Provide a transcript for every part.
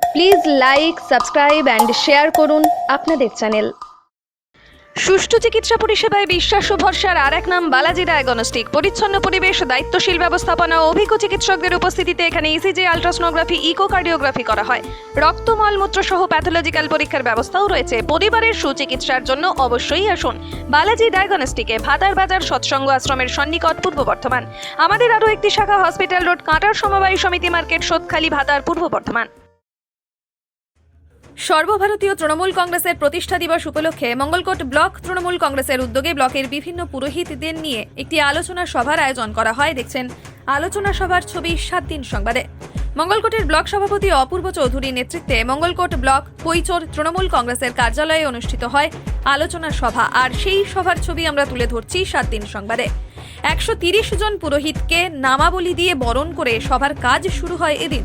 Please like, subscribe and share করুন আপনাদের channel. সুষ্ঠু চিকিৎসা পরিষেবায় বিশ্বাস ও ভরসার আর এক নাম বালাজি ডায়াগনস্টিক। পরিচ্ছন্ন পরিবেশ, দায়িত্বশীল ব্যবস্থাপনা ও অভিজ্ঞ চিকিৎসকদের উপস্থিতিতে এখানে ইসিজি, আলট্রাসোনোগ্রাফি, ইকোকার্ডিওগ্রাফি করা হয়। রক্ত, মলমূত্র সহ প্যাথোলজিক্যাল পরীক্ষার ব্যবস্থাও রয়েছে। পরিবারের সুচিকিৎসার জন্য অবশ্যই আসুন বালাজি ডায়াগনস্টিকে, ভাতার বাজার, সৎসঙ্গ আশ্রমের সন্নিকট, পূর্ব বর্ধমান। আমাদের আরও একটি শাখা হসপিটাল রোড, কাঁটার সমবায় সমিতি মার্কেট, সোদখালি, ভাতার, পূর্ব বর্ধমান। সর্বভারতীয় তৃণমূল কংগ্রেসের প্রতিষ্ঠা দিবস উপলক্ষে মঙ্গলকোট ব্লক তৃণমূল কংগ্রেসের উদ্যোগে ব্লকের বিভিন্ন পুরোহিতদের নিয়ে একটি আলোচনা সভার আয়োজন করা হয়। দেখছেন আলোচনা সভার ছবি 7 দিন সংবাদে। মঙ্গলকোটের ব্লক সভাপতি অপূর্ব চৌধুরীর নেতৃত্বে মঙ্গলকোট ব্লক কৈচোর তৃণমূল কংগ্রেসের কার্যালয়ে অনুষ্ঠিত হয় আলোচনা সভা, আর সেই সভার ছবি আমরা তুলে ধরছি 7 দিন সংবাদে। 130 জন পুরোহিতকে নামাবলি দিয়ে বরণ করে সভার কাজ শুরু হয় এদিন।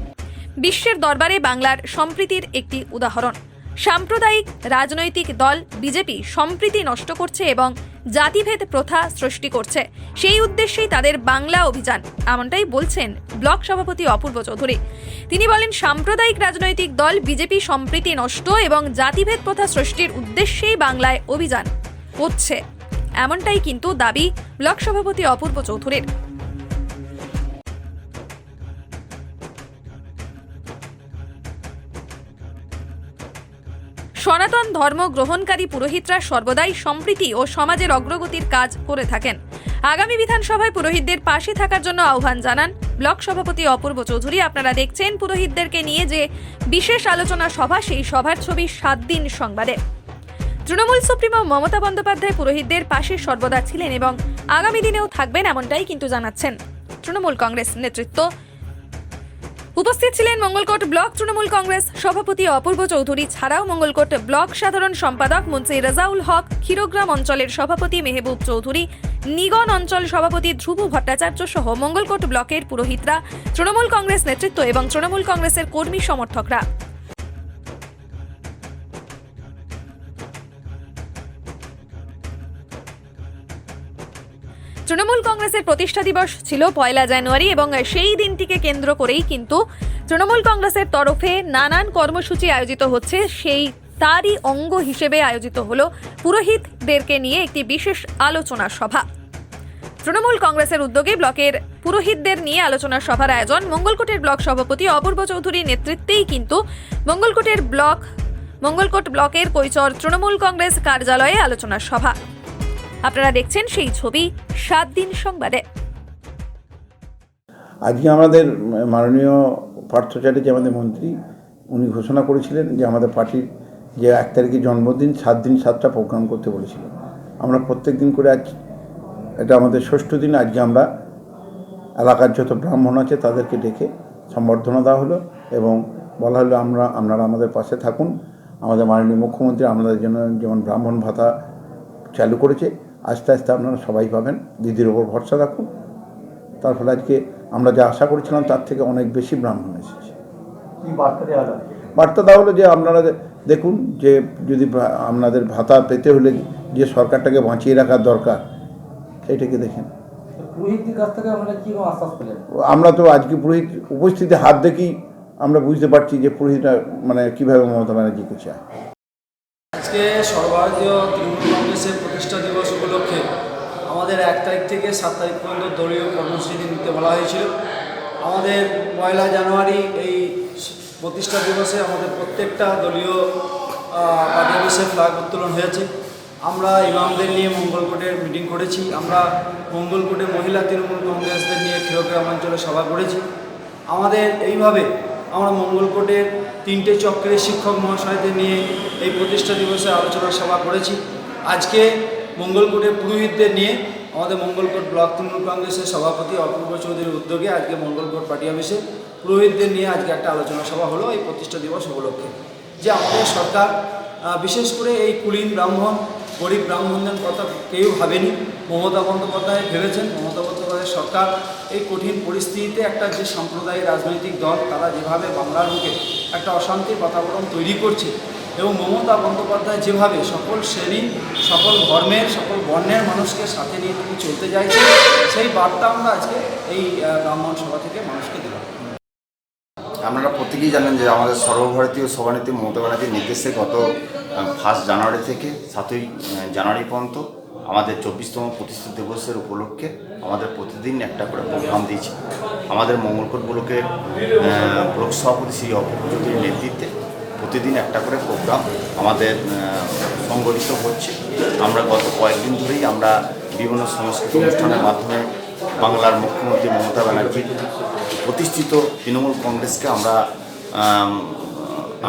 বিশ্বের দরবারে বাংলার সম্প্রীতির একটি উদাহরণ। সাম্প্রদায়িক রাজনৈতিক দল বিজেপি সম্প্রীতি নষ্ট করছে এবং জাতিভেদ প্রথা সৃষ্টি করছে, সেই উদ্দেশ্যেই তাদের বাংলা অভিযান, এমনটাই বলছেন ব্লক সভাপতি অপূর্ব চৌধুরী। তিনি বলেন, সাম্প্রদায়িক রাজনৈতিক দল বিজেপি সম্প্রীতি নষ্ট এবং জাতিভেদ প্রথা সৃষ্টির উদ্দেশ্যেই বাংলায় অভিযান করছে, এমনটাই কিন্তু দাবি ব্লক সভাপতি অপূর্ব চৌধুরীর। সনাতন ধর্ম গ্রহণকারী পুরোহিতরা সর্বদাই সম্প্রীতি ও সমাজের অগ্রগতির কাজ করে থাকেন। আগামী বিধানসভায় পুরোহিতদের পাশে থাকার জন্য আহ্বান জানান ব্লক সভাপতি অপূর্ব চৌধুরী। আপনারা দেখছেন পুরোহিতদেরকে নিয়ে যে বিশেষ আলোচনা সভা, সেই সভার ছবি 7 দিন সংবাদে। তৃণমূল সুপ্রিমো মমতা বন্দ্যোপাধ্যায় পুরোহিতদের পাশে সর্বদা ছিলেন এবং আগামী দিনেও থাকবেন, এমনটাই কিন্তু জানাচ্ছেন তৃণমূল কংগ্রেস নেতৃত্ব। উপস্থিত ছিলেন মঙ্গলকোট ব্লক তৃণমূল কংগ্রেস সভাপতি অপূর্ব চৌধুরী ছাড়াও মঙ্গলকোট ব্লক সাধারণ সম্পাদক মুন্সি রাজাউল হক, ক্ষীরগ্রাম অঞ্চলের সভাপতি মেহবুব চৌধুরী, নিগন অঞ্চল সভাপতি ধ্রুব ভট্টাচার্য সহ মঙ্গলকোট ব্লকের পুরোহিতরা, তৃণমূল কংগ্রেস নেতৃত্ব এবং তৃণমূল কংগ্রেসের কর্মী সমর্থকরা। তৃণমূল কংগ্রেসের প্রতিষ্ঠা দিবস ছিল 1 জানুয়ারি এবং সেই দিনটিকে কেন্দ্র করেই কিন্তু তৃণমূল কংগ্রেসের তরফে নানান কর্মসূচি আয়োজিত হচ্ছে। সেই তারই অঙ্গ হিসেবে আয়োজিত হলো পুরোহিতদেরকে নিয়ে একটি বিশেষ আলোচনা সভা। তৃণমূল কংগ্রেসের উদ্যোগে ব্লকের পুরোহিতদের নিয়ে আলোচনা সভার আয়োজন। মঙ্গলকোটের ব্লক সভাপতি অপূর্ব চৌধুরীর নেতৃত্বেই কিন্তু মঙ্গলকোট ব্লকের কৈচর তৃণমূল কংগ্রেস কার্যালয়ে আলোচনা সভা। আপনারা দেখছেন সেই ছবি 7 দিন সংবাদে। আজকে আমাদের মাননীয় পার্থ চ্যাটার্জি আমাদের মন্ত্রী, উনি ঘোষণা করেছিলেন যে আমাদের পার্টির যে 1 তারিখে জন্মদিন, 7 দিন 7টা প্রোগ্রাম করতে বলেছিলেন। আমরা প্রত্যেক দিন করে, আজ এটা আমাদের 6ষ্ঠ দিন। আজকে আমরা এলাকার যত ব্রাহ্মণ আছে তাদেরকে ডেকে সম্বর্ধনা দেওয়া হলো এবং বলা হলো আপনারা আমাদের পাশে থাকুন। আমাদের মাননীয় মুখ্যমন্ত্রী আমাদের জন্য যেমন ব্রাহ্মণ ভাতা চালু করেছে, আস্তে আস্তে আপনারা সবাই পাবেন, দিদির ওপর ভরসা রাখুন। তার ফলে আজকে আমরা যা আশা করেছিলাম তার থেকে অনেক বেশি ব্রাহ্মণ এসেছে। বার্তা দেওয়া হলো যে আপনারা দেখুন, যে যদি আপনাদের ভাতা পেতে হলে যে সরকারটাকে বাঁচিয়ে রাখার দরকার, সেটাকে দেখেন। আমরা তো আজকে পুরোহিত উপস্থিতি হাত দেখেই আমরা বুঝতে পারছি যে পুরোহিতরা কীভাবে মমতা ব্যানার্জিকে চায়। আজকে সর্বভারতীয় তৃণমূল কংগ্রেসের প্রতিষ্ঠা দিবস উপলক্ষে আমাদের 1 তারিখ থেকে 7 তারিখ পর্যন্ত দলীয় কর্মসূচি নিতে বলা হয়েছিল। আমাদের 1 জানুয়ারি এই প্রতিষ্ঠা দিবসে আমাদের প্রত্যেকটা দলীয় পার্টি অফিসে ফ্ল্যাগ উত্তোলন হয়েছে। আমরা ইমামদের নিয়ে মঙ্গলকোটের মিটিং করেছি। আমরা মঙ্গলকোটে মহিলা তৃণমূল কংগ্রেসদের নিয়ে ক্ষীরগ্রাম অঞ্চলে সভা করেছি। আমাদের এইভাবে আমরা মঙ্গলকোটের 3টে চক্রের শিক্ষক মহাশয়দের নিয়ে এই প্রতিষ্ঠা দিবসে আলোচনা সভা করেছি। আজকে মঙ্গলকোটের পুরোহিতদের নিয়ে আমাদের মঙ্গলকোট ব্লক তৃণমূল কংগ্রেসের সভাপতি অপূর্ব চৌধুরীর উদ্যোগে আজকে মঙ্গলকোট পার্টি অফিসে পুরোহিতদের নিয়ে আজকে একটা আলোচনা সভা হলো এই প্রতিষ্ঠা দিবস উপলক্ষে। যে আমাদের সরকার বিশেষ করে এই কুলীন ব্রাহ্মণ, গরিব ব্রাহ্মণদের কথা কেউ ভাবেনি, মমতা বন্দ্যোপাধ্যায় ভেবেছেন। মমতা বন্দ্যোপাধ্যায়ের সরকার এই কঠিন পরিস্থিতিতে একটা যে সাম্প্রদায়িক রাজনৈতিক দল, তারা যেভাবে বাংলার বুকে একটা অশান্তির বাতাবরণ তৈরি করছে এবং মমতা বন্দ্যোপাধ্যায় যেভাবে সকল শ্রেণী, সকল ধর্মের, সকল বর্ণের মানুষকে সাথে নিয়ে তিনি চলতে চাইছে, সেই বার্তা আমরা আজকে এই ব্রাহ্মণ সভা থেকে মানুষকে দিলাম। আপনারা প্রত্যেকে প্রত্যেকেই জানেন যে আমাদের সর্বভারতীয় সভানেত্রী মমতা ব্যানার্জির নির্দেশে গত 1 জানুয়ারি থেকে 7ই জানুয়ারি পর্যন্ত আমাদের 24তম প্রতিষ্ঠা দিবসের উপলক্ষে আমাদের প্রতিদিন একটা করে প্রোগ্রাম দিয়েছে। আমাদের মঙ্গলকোট ব্লকের ব্লক সভাপতি শ্রী অপূর্ব চৌধুরীর নেতৃত্বে প্রতিদিন একটা করে প্রোগ্রাম আমাদের সংগঠিত হচ্ছে। আমরা গত কয়েকদিন ধরেই আমরা বিভিন্ন সাংস্কৃতিক অনুষ্ঠানের মাধ্যমে বাংলার মুখ্যমন্ত্রী মমতা ব্যানার্জির প্রতিষ্ঠিত তৃণমূল কংগ্রেসকে আমরা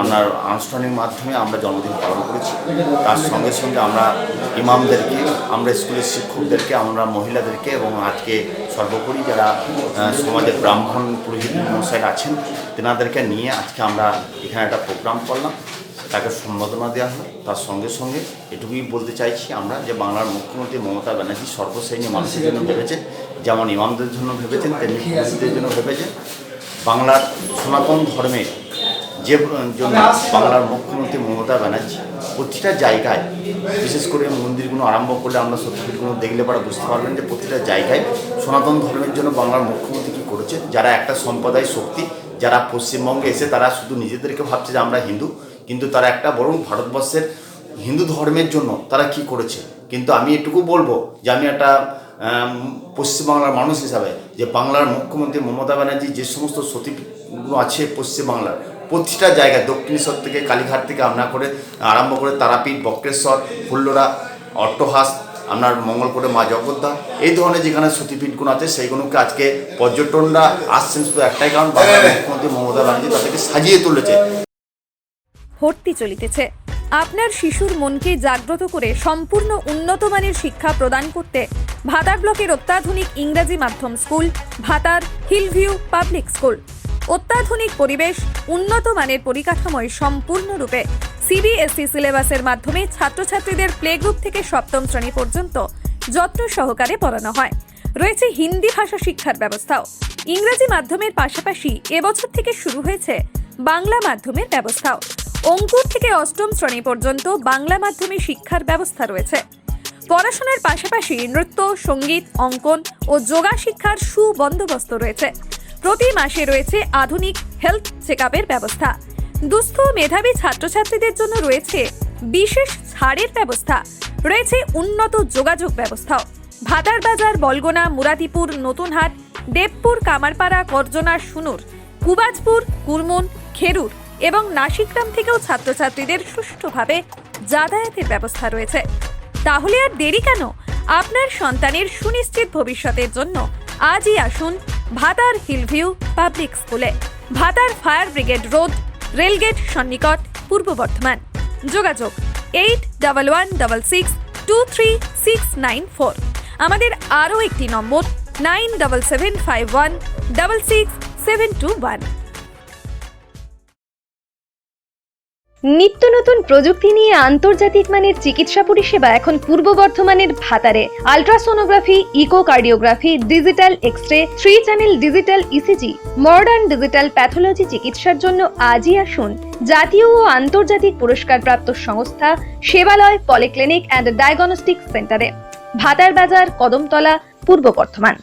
আপনার আনুষ্ঠানিক মাধ্যমে আমরা জন্মদিন পালন করেছি। তার সঙ্গে সঙ্গে আমরা ইমামদেরকে, আমরা স্কুলের শিক্ষকদেরকে, আমরা মহিলাদেরকে এবং আজকে সর্বোপরি যারা সমাজের ব্রাহ্মণ পুরোহিত মশাই আছেন তেনাদেরকে নিয়ে আজকে আমরা এখানে একটা প্রোগ্রাম করলাম, তাকে সম্বোধনা দেওয়া হলো। তার সঙ্গে সঙ্গে এটুকুই বলতে চাইছি আমরা যে বাংলার মুখ্যমন্ত্রী মমতা ব্যানার্জি সর্বশ্রেণী মানুষের জন্য ভেবেছেন, যেমন ইমামদের জন্য ভেবেছেন তেমনি পুরোহিতদের জন্য ভেবেছেন। বাংলার সনাতন ধর্মের যে জন্য বাংলার মুখ্যমন্ত্রী মমতা ব্যানার্জি প্রতিটা জায়গায়, বিশেষ করে মন্দিরগুলো আরম্ভ করলে আমরা সত্যিগুলো দেখলে পরে বুঝতে পারবেন যে প্রতিটা জায়গায় সনাতন ধর্মের জন্য বাংলার মুখ্যমন্ত্রী কী করেছে। যারা একটা সম্প্রদায় শক্তি, যারা পশ্চিমবঙ্গে এসে তারা শুধু নিজেদেরকে ভাবছে যে আমরা হিন্দু, কিন্তু তারা একটা বরং ভারতবর্ষের হিন্দু ধর্মের জন্য তারা কি করেছে। কিন্তু আমি এটুকু বলবো যে আমি একটা পশ্চিমবাংলার মানুষ হিসাবে যে বাংলার মুখ্যমন্ত্রী মমতা ব্যানার্জি যে সমস্ত সতীপীঠগুলো আছে পশ্চিমবাংলার প্রতিটা জায়গায়, দক্ষিণেশ্বর থেকে কালীঘাট থেকে আরম্ভ করে তারাপীঠ, বক্রেশ্বর, ফুল্লরা, অট্টহাস, আপনার মঙ্গলকোটে মা জগদ্দা, এই ধরনের যেখানে সতীপীঠগুলো আছে সেইগুলোকে আজকে পর্যটনরা আসছেন শুধু একটাই কারণ বাংলার মুখ্যমন্ত্রী মমতা ব্যানার্জি তাদেরকে সাজিয়ে তুলেছে। ভর্তি চলিতেছে। আপনার শিশুর মনকে জাগ্রত করে সম্পূর্ণ উন্নত মানের শিক্ষা প্রদান করতে ভাতার ব্লকের অত্যাধুনিক ইংরেজি মাধ্যম স্কুল ভাতার হিলভিউ পাবলিক স্কুল। অত্যাধুনিক পরিবেশ, উন্নত মানের পরিকাঠামোয় সম্পূর্ণরূপে সিবিএসই সিলেবাসের মাধ্যমে ছাত্রছাত্রীদের প্লে গ্রুপ থেকে 7ম শ্রেণী পর্যন্ত যত্ন সহকারে পড়ানো হয়। রয়েছে হিন্দি ভাষা শিক্ষার ব্যবস্থাও। ইংরেজি মাধ্যমের পাশাপাশি এবছর থেকে শুরু হয়েছে বাংলা মাধ্যমের ব্যবস্থাও। অঙ্কুর থেকে 8ম শ্রেণী পর্যন্ত বাংলা মাধ্যমে শিক্ষার ব্যবস্থা রয়েছে। পড়াশোনার পাশাপাশি নৃত্য, সঙ্গীত, অঙ্কন ও যোগা শিক্ষার সুবন্দোবস্ত রয়েছে। প্রতি মাসে রয়েছে আধুনিক হেলথ চেকআপের ব্যবস্থা। দুস্থ মেধাবী ছাত্রছাত্রীদের জন্য রয়েছে বিশেষ ছাড়ের ব্যবস্থা। রয়েছে উন্নত যোগাযোগ ব্যবস্থাও। ভাতার বাজার, বলগোনা, মুরাদিপুর, নতুনহাট, দেবপুর, কামারপাড়া, করজনা, সুনুর, কুবাজপুর, কুরমুন, খেরুর এবং নাসিকগ্রাম থেকেও ছাত্রছাত্রীদের সুষ্ঠুভাবে যাতায়াতের ব্যবস্থা রয়েছে। তাহলে আর দেরি কেন? আপনার সন্তানের সুনিশ্চিত ভবিষ্যতের জন্য আজই আসুন ভাতার হিলভিউ পাবলিক স্কুলে। ভাতার ফায়ার ব্রিগেড রোড, রেলগেট সন্নিকট, পূর্ব বর্ধমান। যোগাযোগ 8166233694। আমাদের আরও একটি নম্বর 9775166721। নিত্য নতুন প্রযুক্তি নিয়ে আন্তর্জাতিক মানের চিকিৎসা পরিষেবা এখন পূর্ব বর্ধমানের ভাতারে। Ultrasonography, echocardiography, digital x-ray, 3 channel digital ECG, modern digital pathology চিকিৎসার জন্য আজই আসুন জাতীয় ও আন্তর্জাতিক পুরস্কারপ্রাপ্ত সংস্থা সেবালয় পলিক্লিনিক অ্যান্ড ডায়াগনস্টিক সেন্টারে, ভাতার বাজার, কদমতলা, পূর্ব বর্ধমান।